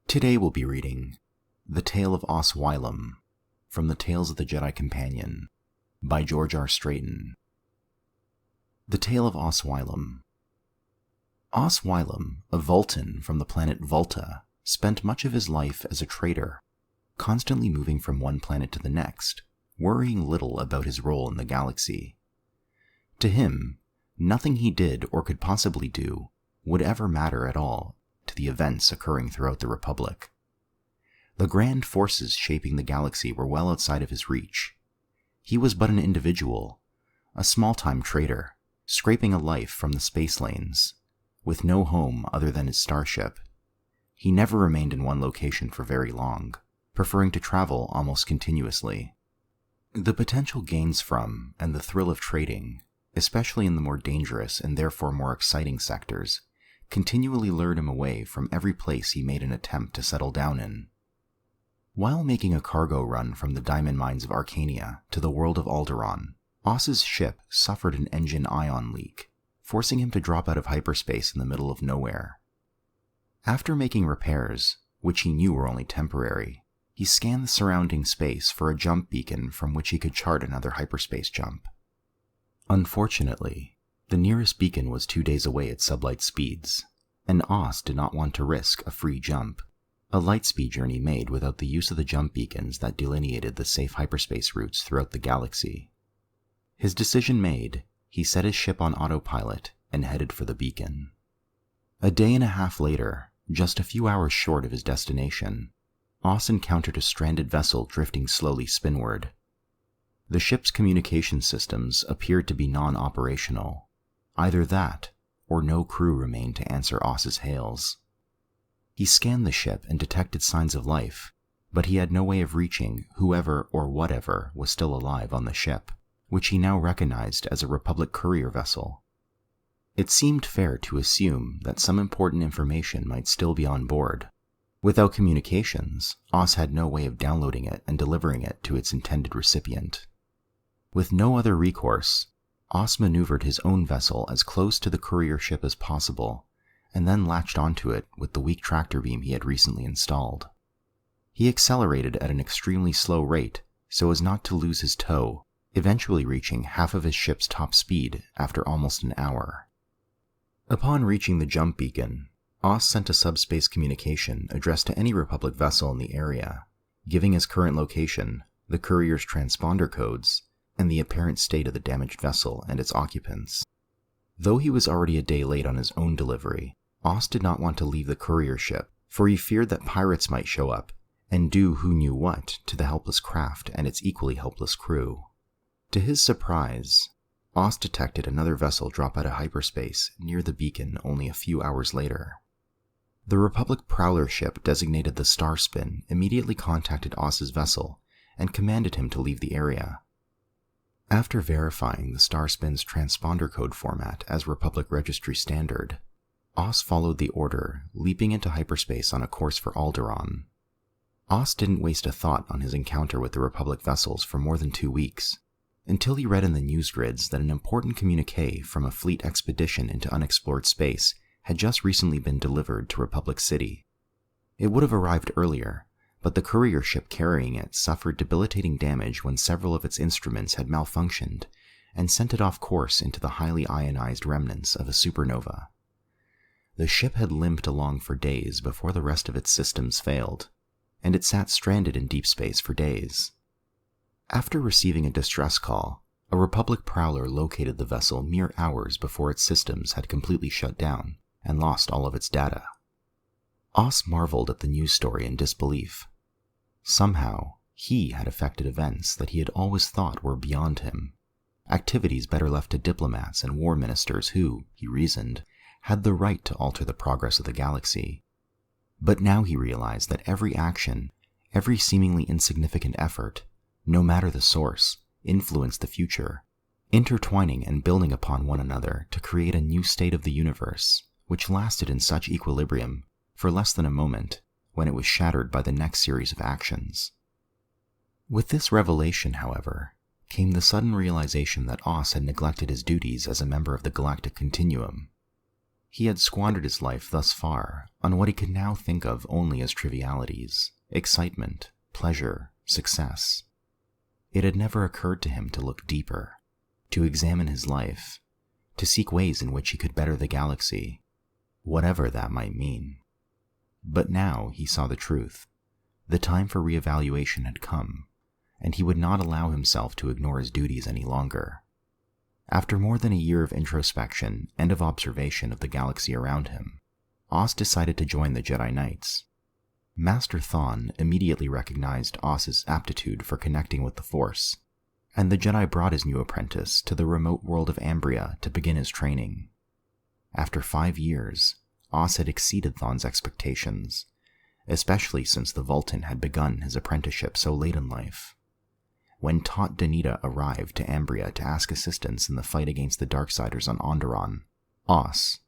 Today we'll be reading The Tale of Oss Wilum from the Tales of the Jedi Companion by George R. Strayton. The Tale of Oss Wilum. Oss Wilum, a Vultan from the planet Vulta, spent much of his life as a trader, constantly moving from one planet to the next, worrying little about his role in the galaxy. To him, nothing he did or could possibly do would ever matter at all to the events occurring throughout the Republic. The grand forces shaping the galaxy were well outside of his reach. He was but an individual, a small-time trader, scraping a life from the space lanes, with no home other than his starship. He never remained in one location for very long, preferring to travel almost continuously. The potential gains from and the thrill of trading, especially in the more dangerous and therefore more exciting sectors, continually lured him away from every place he made an attempt to settle down in. While making a cargo run from the diamond mines of Arcania to the world of Alderaan, Oss's ship suffered an engine ion leak, forcing him to drop out of hyperspace in the middle of nowhere. After making repairs, which he knew were only temporary, he scanned the surrounding space for a jump beacon from which he could chart another hyperspace jump. Unfortunately, the nearest beacon was 2 days away at sublight speeds, and Oss did not want to risk a free jump, a lightspeed journey made without the use of the jump beacons that delineated the safe hyperspace routes throughout the galaxy. His decision made, he set his ship on autopilot and headed for the beacon. A day and a half later, just a few hours short of his destination, Oss encountered a stranded vessel drifting slowly spinward. The ship's communication systems appeared to be non-operational. Either that, or no crew remained to answer Oss's hails. He scanned the ship and detected signs of life, but he had no way of reaching whoever or whatever was still alive on the ship, which he now recognized as a Republic courier vessel. It seemed fair to assume that some important information might still be on board. Without communications, Oss had no way of downloading it and delivering it to its intended recipient. With no other recourse, Oss maneuvered his own vessel as close to the courier ship as possible, and then latched onto it with the weak tractor beam he had recently installed. He accelerated at an extremely slow rate so as not to lose his tow, eventually reaching half of his ship's top speed after almost an hour. Upon reaching the jump beacon, Oss sent a subspace communication addressed to any Republic vessel in the area, giving his current location, the courier's transponder codes, and the apparent state of the damaged vessel and its occupants. Though he was already a day late on his own delivery, Oss did not want to leave the courier ship, for he feared that pirates might show up and do who knew what to the helpless craft and its equally helpless crew. To his surprise, Oss detected another vessel drop out of hyperspace near the beacon only a few hours later. The Republic prowler ship designated the Starspin immediately contacted Oss's vessel and commanded him to leave the area. After verifying the Starspin's transponder code format as Republic Registry Standard, Oss followed the order, leaping into hyperspace on a course for Alderaan. Oss didn't waste a thought on his encounter with the Republic vessels for more than 2 weeks, until he read in the news grids that an important communique from a fleet expedition into unexplored space had just recently been delivered to Republic City. It would have arrived earlier, but the courier ship carrying it suffered debilitating damage when several of its instruments had malfunctioned and sent it off course into the highly ionized remnants of a supernova. The ship had limped along for days before the rest of its systems failed, and it sat stranded in deep space for days. After receiving a distress call, a Republic prowler located the vessel mere hours before its systems had completely shut down and lost all of its data. Oss marveled at the news story in disbelief. Somehow, he had affected events that he had always thought were beyond him, activities better left to diplomats and war ministers who, he reasoned, had the right to alter the progress of the galaxy. But now he realized that every action, every seemingly insignificant effort, no matter the source, influenced the future, intertwining and building upon one another to create a new state of the universe, which lasted in such equilibrium for less than a moment, when it was shattered by the next series of actions. With this revelation, however, came the sudden realization that Oss had neglected his duties as a member of the galactic continuum. He had squandered his life thus far on what he could now think of only as trivialities: excitement, pleasure, success. It had never occurred to him to look deeper, to examine his life, to seek ways in which he could better the galaxy, whatever that might mean. But now he saw the truth. The time for reevaluation had come, and he would not allow himself to ignore his duties any longer. After more than a year of introspection and of observation of the galaxy around him, Oss decided to join the Jedi Knights. Master Thon immediately recognized Oss's aptitude for connecting with the Force, and the Jedi brought his new apprentice to the remote world of Ambria to begin his training. After 5 years, Oss had exceeded Thon's expectations, especially since the Vultan had begun his apprenticeship so late in life. When Taut Danita arrived to Ambria to ask assistance in the fight against the Darksiders on Onderon, Oss,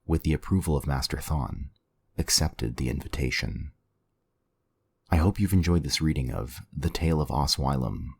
with the approval of Master Thon, accepted the invitation. I hope you've enjoyed this reading of The Tale of Oss Wilum